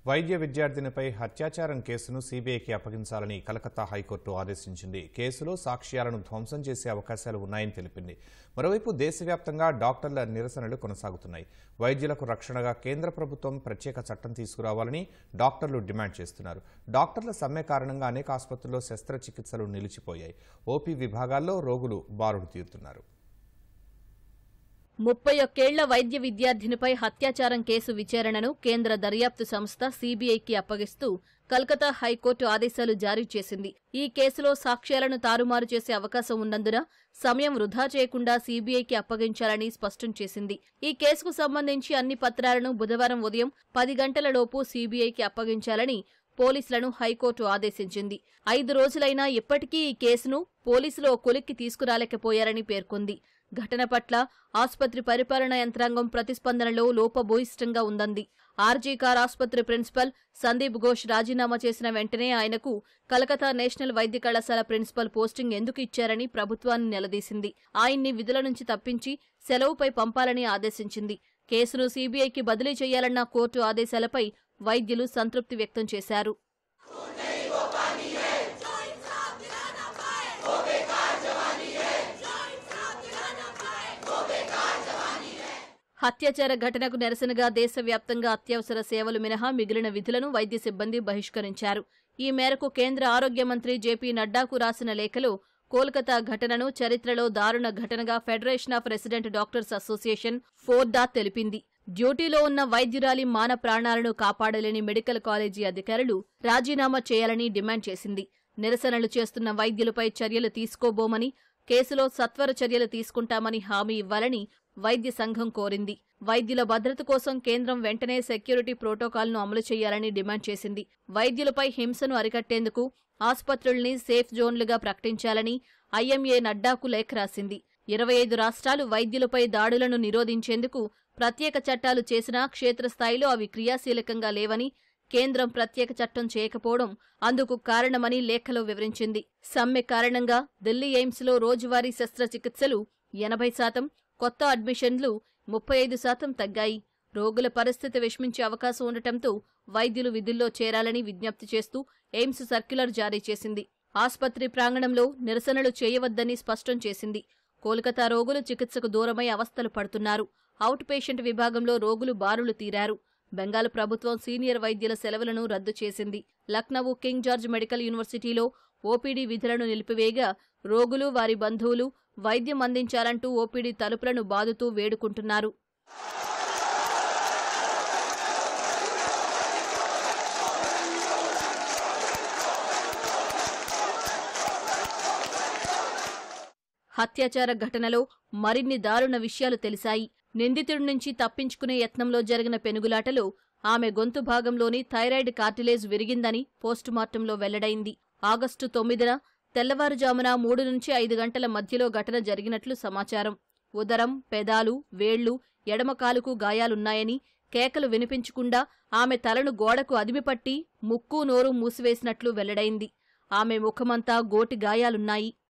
వైద్య విద్యార్థినిపై అత్యాచారం కేసును సీబీఐకి అప్పగించాలని కలకత్తా హైకోర్టు ఆదేశించింది. కేసులో సాక్ష్యాలను ధ్వంసం చేసే అవకాశాలు ఉన్నాయని తెలిపింది. మరోవైపు దేశవ్యాప్తంగా డాక్టర్ల నిరసనలు కొనసాగుతున్నాయి. వైద్యులకు రక్షణగా కేంద్ర ప్రభుత్వం ప్రత్యేక చట్టం తీసుకురావాలని డాక్టర్లు డిమాండ్ చేస్తున్నారు. డాక్టర్ల సమ్మె కారణంగా అనేక ఆసుపత్రుల్లో శస్త్రచికిత్సలు నిలిచిపోయాయి. ఓపీ విభాగాల్లో రోగులు బారులు తీరుతున్నారు. 31 ఏళ్ల వైద్య విద్యార్థినిపై అత్యాచారం కేసు విచారణను కేంద్ర దర్యాప్తు సంస్థ సీబీఐకి అప్పగిస్తూ కలకత్తా హైకోర్టు ఆదేశాలు జారీ చేసింది. ఈ కేసులో సాక్ష్యాలను తారుమారు చేసే అవకాశం ఉన్నందున సమయం వృధా చేయకుండా సీబీఐకి అప్పగించాలని స్పష్టం చేసింది. ఈ కేసుకు సంబంధించి అన్ని పత్రాలను బుధవారం ఉదయం 10 గంటలలోపు సీబీఐకి అప్పగించాలని పోలీసులను హైకోర్టు ఆదేశించింది. 5 రోజులైనా ఇప్పటికీ ఈ కేసును పోలీసులు కొలిక్కి తీసుకురాలేకపోయారని పేర్కొంది. ఘటన పట్ల ఆసుపత్రి పరిపాలనా యంత్రాంగం ప్రతిస్పందనలో లోపభూయిష్టంగా ఉందంది. ఆర్జీకార్ ఆసుపత్రి ప్రిన్సిపల్ సందీప్ ఘోష్ రాజీనామా చేసిన వెంటనే ఆయనకు కలకత్తా నేషనల్ వైద్య కళాశాల ప్రిన్సిపల్ పోస్టింగ్ ఎందుకు ఇచ్చారని ప్రభుత్వాన్ని నిలదీసింది. ఆయన్ని విధుల నుంచి తప్పించి సెలవుపై పంపాలని ఆదేశించింది. కేసును సీబీఐకి బదిలీ చేయాలన్న కోర్టు ఆదేశాలపై వైద్యులు సంతృప్తి వ్యక్తం చేశారు. అత్యాచార ఘటనకు నిరసనగా దేశవ్యాప్తంగా అత్యవసర సేవలు మినహా మిగిలిన విధులను వైద్య సిబ్బంది బహిష్కరించారు. ఈ మేరకు కేంద్ర ఆరోగ్య మంత్రి జేపీ నడ్డాకు రాసిన లేఖలో కోల్కతా ఘటనను చరిత్రలో దారుణ ఘటనగా federation of resident doctors association FORDA తెలిపింది. డ్యూటీలో ఉన్న వైద్యురాలి మాన ప్రాణాలను కాపాడలేని మెడికల్ కాలేజీ అధికారులు రాజీనామా చేయాలని డిమాండ్ చేసింది. నిరసనలు చేస్తున్న వైద్యులపై చర్యలు తీసుకోబోమని, కేసులో సత్వర చర్యలు తీసుకుంటామని హామీ ఇవ్వాలని వైద్య సంఘం కోరింది. వైద్యుల భద్రత కోసం కేంద్రం వెంటనే సెక్యూరిటీ ప్రోటోకాల్ను అమలు చేయాలని డిమాండ్ చేసింది. వైద్యులపై హింసను అరికట్టేందుకు ఆసుపత్రుల్ని సేఫ్ జోన్లుగా ప్రకటించాలని ఐఎంఏ నడ్డాకు లేఖ రాసింది. 25 రాష్ట్రాలు వైద్యులపై దాడులను నిరోధించేందుకు ప్రత్యేక చట్టాలు చేసినా క్షేత్రస్థాయిలో అవి క్రియాశీలకంగా లేవని, కేంద్రం ప్రత్యేక చట్టం చేయకపోవడం అందుకు కారణమని లేఖలో వివరించింది. సమ్మె కారణంగా ఢిల్లీ ఎయిమ్స్లో రోజువారీ శస్త్రచికిత్సలు 80%, కొత్త అడ్మిషన్లు 35% తగ్గాయి. రోగుల పరిస్థితి విషమించే అవకాశం ఉండటంతో వైద్యులు విధుల్లో చేరాలని విజ్ఞప్తి చేస్తూ ఎయిమ్స్ సర్క్యులర్ జారీ చేసింది. ఆసుపత్రి ప్రాంగణంలో నిరసనలు చేయవద్దని స్పష్టం చేసింది. కోల్కతా రోగులు చికిత్సకు దూరమై అవస్థలు పడుతున్నారు. అవుట్ పేషెంట్ విభాగంలో రోగులు బారులు తీరారు. బెంగాల్ ప్రభుత్వం సీనియర్ వైద్యుల సెలవులను రద్దు చేసింది. లక్నవూ కింగ్ జార్జ్ మెడికల్ యూనివర్సిటీలో ఓపీడీ విధులను నిలిపివేయగా రోగులు, వారి బంధువులు వైద్యం అందించాలంటూ ఓపీడీ తలుపులను బాదుతూ వేడుకుంటున్నారు. అత్యాచార ఘటనలో మరిన్ని దారుణ విషయాలు తెలిసాయి. నిందితుడి నుంచి తప్పించుకునే యత్నంలో జరిగిన పెనుగులాటలో ఆమె గొంతు భాగంలోని థైరాయిడ్ కార్టిలేజ్ విరిగిందని పోస్టుమార్టంలో వెల్లడైంది. ఆగస్టు 9న తెల్లవారుజామున 3 నుంచి 5 గంటల మధ్యలో ఘటన జరిగినట్లు సమాచారం. ఉదరం, పెదాలు, వేళ్లు, ఎడమ కాలుకు గాయాలున్నాయని, కేకలు వినిపించకుండా ఆమె తలను గోడకు అదిమిపట్టి ముక్కు, నోరు మూసివేసినట్లు వెల్లడైంది. ఆమె ముఖమంతా గోటి గాయాలున్నాయి.